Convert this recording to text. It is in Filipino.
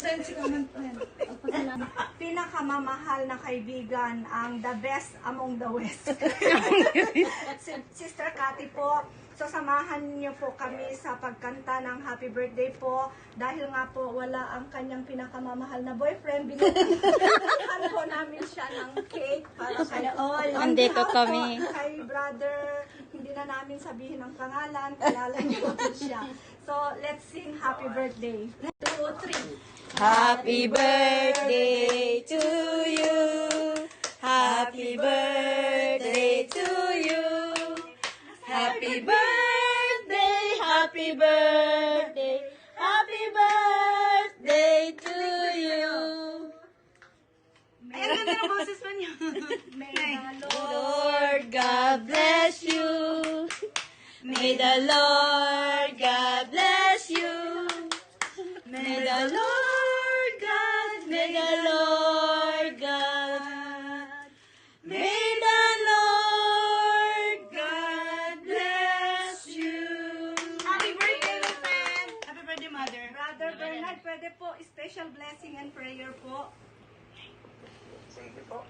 Friends ka man, friend. Pinakamamahal na kaibigan, ang the best among the West. Sister Cathy po, so samahan niyo po kami sa pagkanta ng happy birthday po. Dahil nga po wala ang kanyang pinakamamahal na boyfriend, binigyan po namin siya ng cake para kay all. Andito kami. Kay brother, hindi na namin sabihin ang pangalan, kilala niyo po siya. So, let's sing happy birthday. 2, 3. Happy birthday to you. Happy birthday to you. Happy birthday, happy birthday, happy birthday to you. Ay, ang ganda ng boses pa niyo. May the Lord God bless you. May the Lord God bless you. May the Lord God, may the Lord God, may the Lord God bless you. Happy birthday, my friend! Happy birthday, Mother. Brother Bernard, pwede po special blessing and prayer po. Sige po.